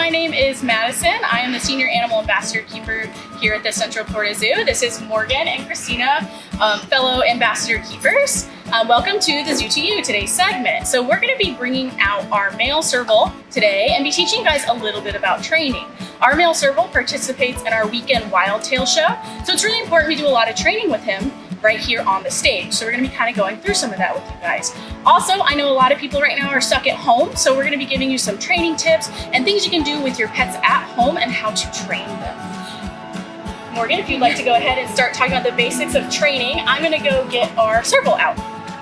my name is Madison. I am the Senior Animal Ambassador Keeper here at the Central Florida Zoo. This is Morgan and Christina, fellow Ambassador Keepers. Welcome to the Zoo to You, today's segment. So we're going to be bringing out our male Serval today and be teaching you guys a little bit about training. Our male Serval participates in our weekend wild tail show, so it's really important we do a lot of training with him right here on the stage. So we're gonna be kind of going through some of that with you guys. Also, I know a lot of people right now are stuck at home, so we're gonna be giving you some training tips and things you can do with your pets at home and how to train them. Morgan, if you'd like to go ahead and start talking about the basics of training, I'm gonna go get our Serval out.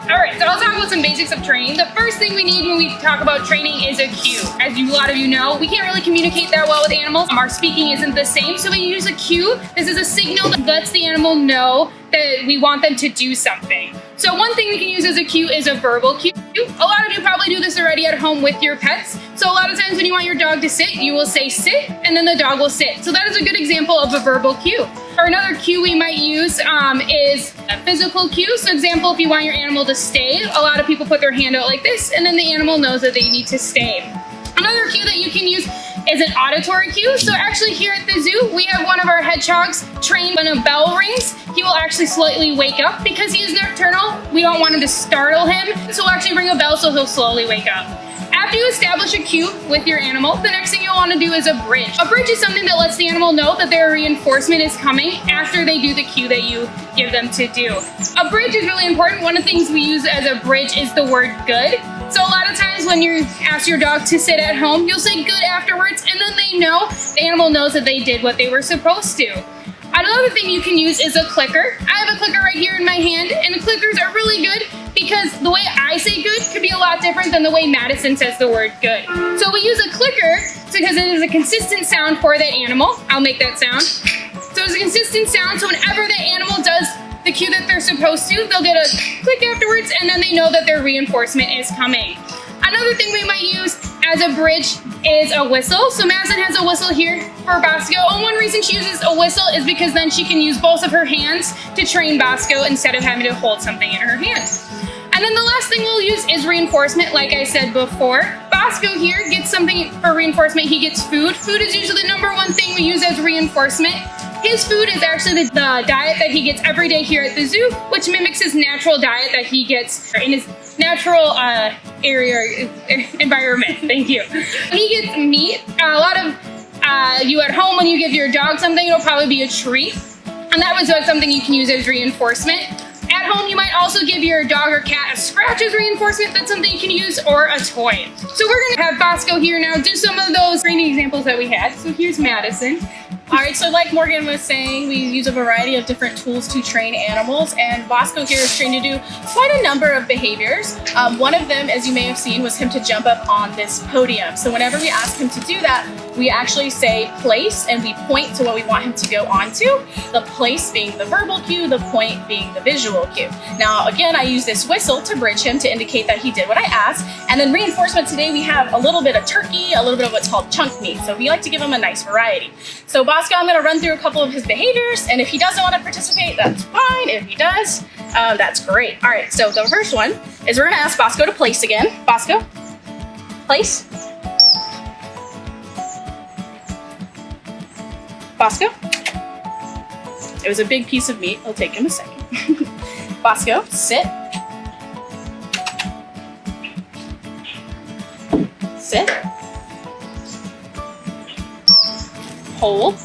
All right, so I'll talk about some basics of training. The first thing we need when we talk about training is a cue. As a lot of you know, we can't really communicate that well with animals. Our speaking isn't the same, so we use a cue. This is a signal that lets the animal know that we want them to do something. So one thing we can use as a cue is a verbal cue. A lot of you probably do this already at home with your pets. So a lot of times when you want your dog to sit, you will say sit, and then the dog will sit. So that is a good example of a verbal cue. Or another cue we might use is a physical cue. So example, if you want your animal to stay, a lot of people put their hand out like this, and then the animal knows that they need to stay. Another cue that you can use is an auditory cue. So actually here at the zoo, we have one of our hedgehogs trained when a bell rings. He will actually slightly wake up because he is nocturnal. We don't want him to startle him. So we'll actually ring a bell so he'll slowly wake up. After you establish a cue with your animal, the next thing you'll want to do is a bridge. A bridge is something that lets the animal know that their reinforcement is coming after they do the cue that you give them to do. A bridge is really important. One of the things we use as a bridge is the word good. So a lot of times when you ask your dog to sit at home, you'll say good afterwards, and then they know, the animal knows that they did what they were supposed to. Another thing you can use is a clicker. I have a clicker right here in my hand, and the clickers are really good because the way I say good could be a lot different than the way Madison says the word good. So we use a clicker because it is a consistent sound for that animal. I'll make that sound. So it's a consistent sound, so whenever the animal does the cue that they're supposed to, they'll get a click afterwards, and then they know that their reinforcement is coming. Another thing we might use as a bridge is a whistle. So Madison has a whistle here for Bosco, and one reason she uses a whistle is because then she can use both of her hands to train Bosco instead of having to hold something in her hand. And then the last thing we'll use is reinforcement, like I said before. Bosco here gets something for reinforcement. He gets food. Food is usually the number one thing we use as reinforcement. His food is actually the diet that he gets every day here at the zoo, which mimics his natural diet that he gets in his natural environment. Thank you. He gets meat. A lot of you at home, when you give your dog something, it'll probably be a treat. And that was something you can use as reinforcement. At home, you might also give your dog or cat a scratch as reinforcement. That's something you can use, or a toy. So we're gonna have Bosco here now do some of those training examples that we had. So here's Madison. All right, so like Morgan was saying, we use a variety of different tools to train animals, and Bosco here is trained to do quite a number of behaviors. One of them, as you may have seen, was him to jump up on this podium. So whenever we ask him to do that, we actually say place, and we point to what we want him to go onto. The place being the verbal cue, the point being the visual cue. Now, again, I use this whistle to bridge him to indicate that he did what I asked. And then reinforcement today, we have a little bit of turkey, a little bit of what's called chunk meat. So we like to give him a nice variety. So Bosco, I'm gonna run through a couple of his behaviors, and if he doesn't want to participate, that's fine. If he does, that's great. All right, so the first one is we're gonna ask Bosco to place again. Bosco, place. Bosco. It was a big piece of meat. It'll take him a second. Bosco, sit. Sit. Hold.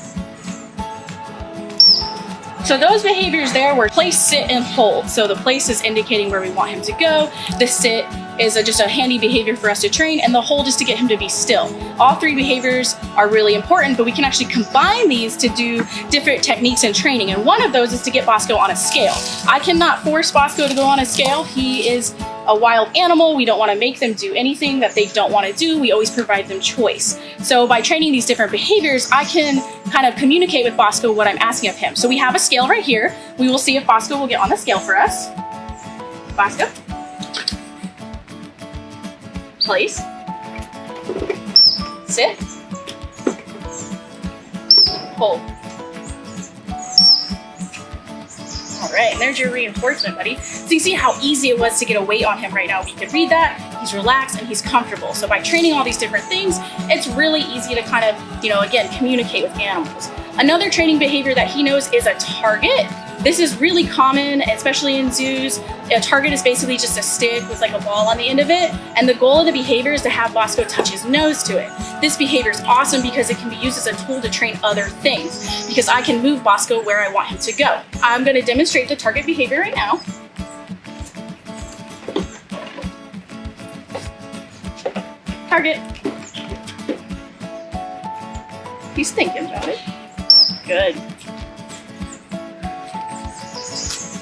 So those behaviors there were place, sit, and hold. So the place is indicating where we want him to go. The sit is just a handy behavior for us to train, and the hold is to get him to be still. All three behaviors are really important, but we can actually combine these to do different techniques in training. And one of those is to get Bosco on a scale. I cannot force Bosco to go on a scale. He is a wild animal. We don't want to make them do anything that they don't want to do. We always provide them choice. So by training these different behaviors, I can kind of communicate with Bosco what I'm asking of him. So we have a scale right here. We will see if Bosco will get on the scale for us. Bosco. Place. Sit. Hold. All right, and there's your reinforcement, buddy. So you see how easy it was to get a weight on him right now. We can read that, he's relaxed and he's comfortable. So by training all these different things, it's really easy to kind of, again, communicate with animals. Another training behavior that he knows is a target. This is really common, especially in zoos. A target is basically just a stick with like a ball on the end of it. And the goal of the behavior is to have Bosco touch his nose to it. This behavior is awesome because it can be used as a tool to train other things, because I can move Bosco where I want him to go. I'm going to demonstrate the target behavior right now. Target. He's thinking about it. Good.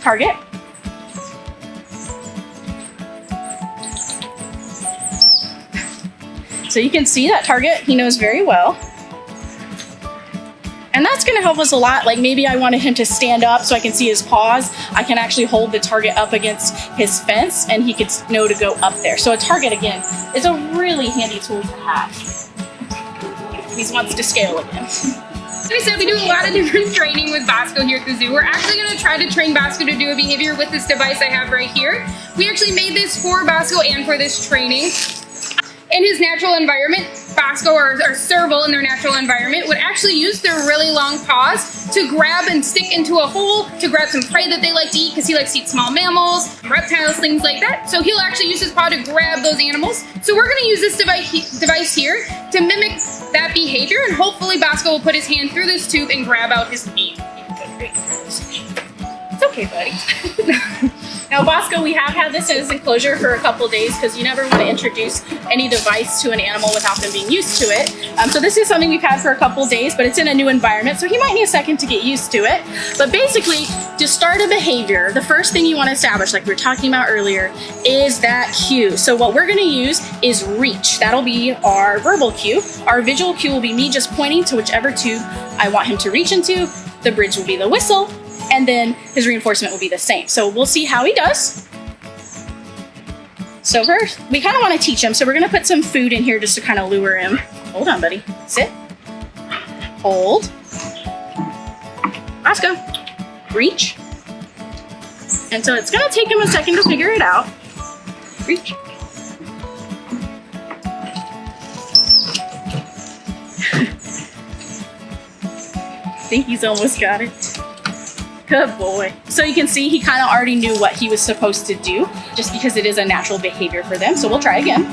Target. So you can see that target he knows very well. And that's going to help us a lot. Like maybe I wanted him to stand up so I can see his paws. I can actually hold the target up against his fence and he could know to go up there. So a target, again, is a really handy tool to have. He wants to scale again. Like I said, we do a lot of different training with Bosco here at the zoo. We're actually going to try to train Bosco to do a behavior with this device I have right here. We actually made this for Bosco and for this training. In his natural environment, Bosco or Serval in their natural environment would actually use their really long paws to grab and stick into a hole to grab some prey that they like to eat, because he likes to eat small mammals, reptiles, things like that. So he'll actually use his paw to grab those animals. So we're going to use this device here to mimic that behavior, and hopefully Bosco will put his hand through this tube and grab out his meat. It's okay, buddy. Now, Bosco, we have had this in his enclosure for a couple days because you never want to introduce any device to an animal without them being used to it. So this is something we've had for a couple days, but it's in a new environment, so he might need a second to get used to it. But basically, to start a behavior, the first thing you want to establish, like we were talking about earlier, is that cue. So what we're going to use is reach. That'll be our verbal cue. Our visual cue will be me just pointing to whichever tube I want him to reach into. The bridge will be the whistle. And then his reinforcement will be the same. So we'll see how he does. So first, we kind of want to teach him. So we're going to put some food in here just to kind of lure him. Hold on, buddy. Sit. Hold. Bosco. Reach. And so it's going to take him a second to figure it out. Reach. I think he's almost got it. Good boy. So you can see he kind of already knew what he was supposed to do, just because it is a natural behavior for them. So we'll try again.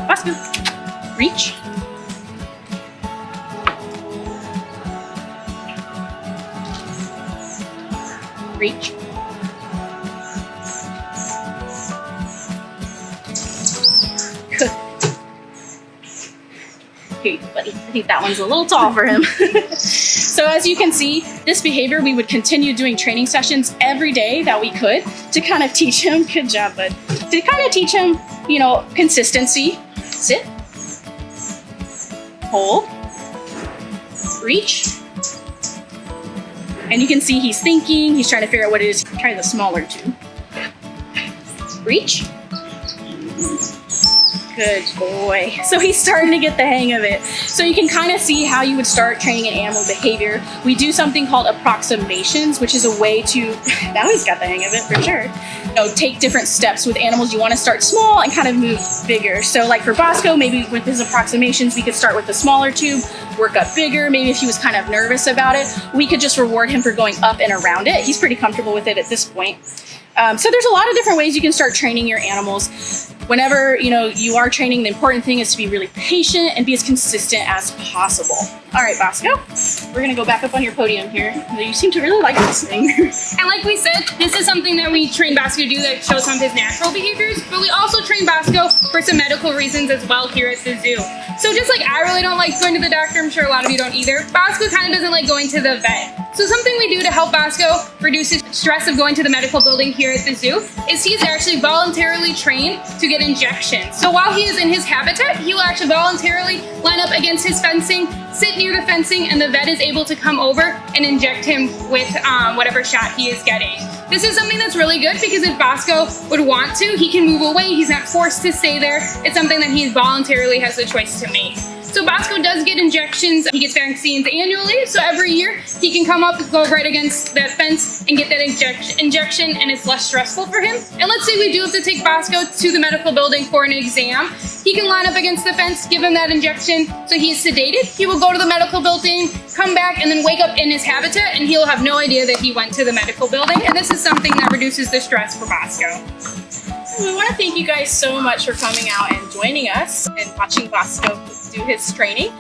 Bosco. Reach. Reach. Good. Here you go, buddy. I think that one's a little tall for him. So as you can see, this behavior, we would continue doing training sessions every day that we could to kind of teach him, good job, bud, to kind of teach him, consistency. Sit. Hold. Reach. And you can see he's thinking, he's trying to figure out what it is. Try the smaller tube. Reach. Good boy. So he's starting to get the hang of it. So you can kind of see how you would start training an animal behavior. We do something called approximations, which is a way to, now he's got the hang of it for sure, take different steps with animals. You want to start small and kind of move bigger. So like for Bosco, maybe with his approximations, we could start with the smaller tube, work up bigger. Maybe if he was kind of nervous about it, we could just reward him for going up and around it. He's pretty comfortable with it at this point. So there's a lot of different ways you can start training your animals. Whenever, you are training, the important thing is to be really patient and be as consistent as possible. All right, Bosco, we're gonna go back up on your podium here. You seem to really like this thing. And like we said, this is something that we train Bosco to do that shows some of his natural behaviors, but we also train Bosco for some medical reasons as well here at the zoo. So just like I really don't like going to the doctor, I'm sure a lot of you don't either, Bosco kind of doesn't like going to the vet. So something we do to help Bosco reduce his stress of going to the medical building here at the zoo is he is actually voluntarily trained to get injections. So while he is in his habitat, he will actually voluntarily line up against his fencing, sit near the fencing, and the vet is able to come over and inject him with whatever shot he is getting. This is something that's really good because if Bosco would want to, he can move away. He's not forced to stay there. It's something that he voluntarily has the choice to make. So Bosco does get injections. He gets vaccines annually. So every year he can come up, go right against that fence and get that injection, and it's less stressful for him. And let's say we do have to take Bosco to the medical building for an exam. He can line up against the fence, give him that injection. So he's sedated. He will go to the medical building, come back, and then wake up in his habitat, and he'll have no idea that he went to the medical building. And this is something that reduces the stress for Bosco. We want to thank you guys so much for coming out and joining us and watching Bosco do his training.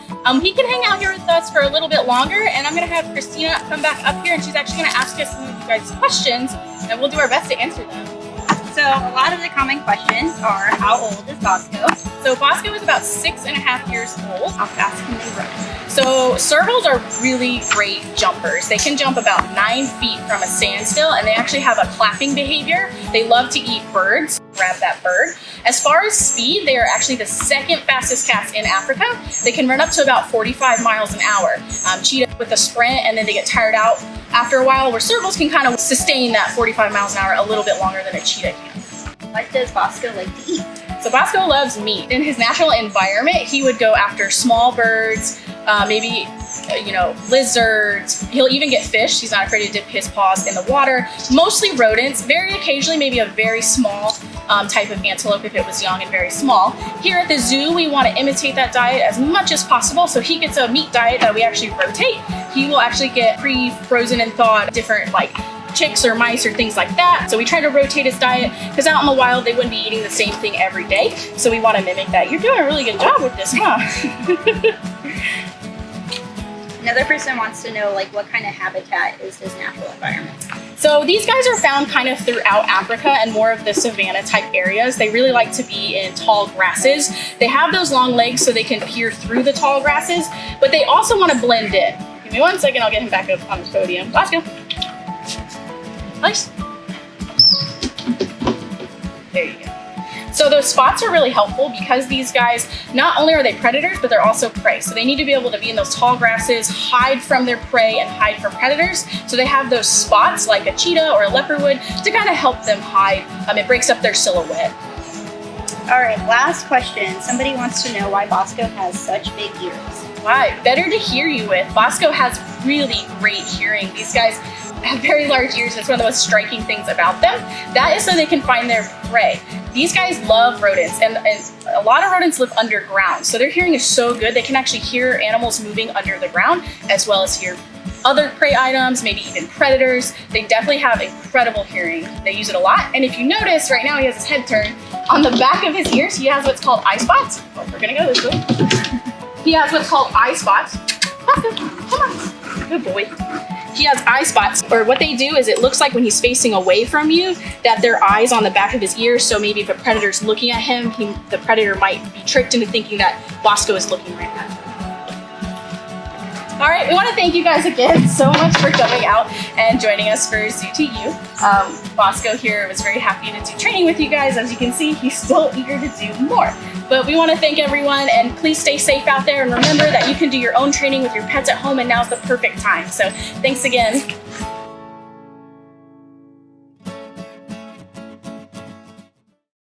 He can hang out here with us for a little bit longer, and I'm going to have Christina come back up here, and she's actually going to ask us some of you guys questions, and we'll do our best to answer them. So a lot of the common questions are, how old is Bosco? So Bosco is about 6.5 years old. How fast can they run? So servals are really great jumpers. They can jump about 9 feet from a standstill, and they actually have a clapping behavior. They love to eat birds. Grab that bird. As far as speed, they are actually the second fastest cats in Africa. They can run up to about 45 miles an hour. Cheetah with a sprint, and then they get tired out after a while, where servals can kind of sustain that 45 miles an hour a little bit longer than a cheetah can. What does Bosco like to eat? So Bosco loves meat. In his natural environment, he would go after small birds, maybe lizards. He'll even get fish. He's not afraid to dip his paws in the water. Mostly rodents, very occasionally maybe a very small type of antelope if it was young and very small. Here at the zoo, we want to imitate that diet as much as possible. So he gets a meat diet that we actually rotate. He will actually get pre-frozen and thawed different chicks or mice or things like that. So we try to rotate his diet, because out in the wild they wouldn't be eating the same thing every day. So we want to mimic that. You're doing a really good job with this, huh? Another person wants to know what kind of habitat is his natural environment? So these guys are found kind of throughout Africa and more of the savanna type areas. They really like to be in tall grasses. They have those long legs so they can peer through the tall grasses, but they also want to blend in. Give me 1 second, I'll get him back up on the podium. Bosco. Nice. There you go. So those spots are really helpful because these guys, not only are they predators, but they're also prey. So they need to be able to be in those tall grasses, hide from their prey and hide from predators. So they have those spots like a cheetah or a leopard would to kind of help them hide. It breaks up their silhouette. All right, last question. Somebody wants to know why Bosco has such big ears. Why? Better to hear you with. Bosco has really great hearing. These guys have very large ears. It's one of the most striking things about them. That is so they can find their prey. These guys love rodents, and a lot of rodents live underground. So their hearing is so good, they can actually hear animals moving under the ground, as well as hear other prey items, maybe even predators. They definitely have incredible hearing. They use it a lot. And if you notice, right now he has his head turned. On the back of his ears, he has what's called eye spots. Oh, we're gonna go this way. He has what's called eye spots. Come on, good boy. He has eye spots, or what they do is it looks like when he's facing away from you that there are eyes on the back of his ears. So maybe if a predator's looking at him, the predator might be tricked into thinking that Bosco is looking right at him. All right, we want to thank you guys again so much for coming out and joining us for Zoo to You. Bosco here was very happy to do training with you guys. As you can see, he's still eager to do more. But we want to thank everyone, and please stay safe out there, and remember that you can do your own training with your pets at home, and now's the perfect time. So thanks again.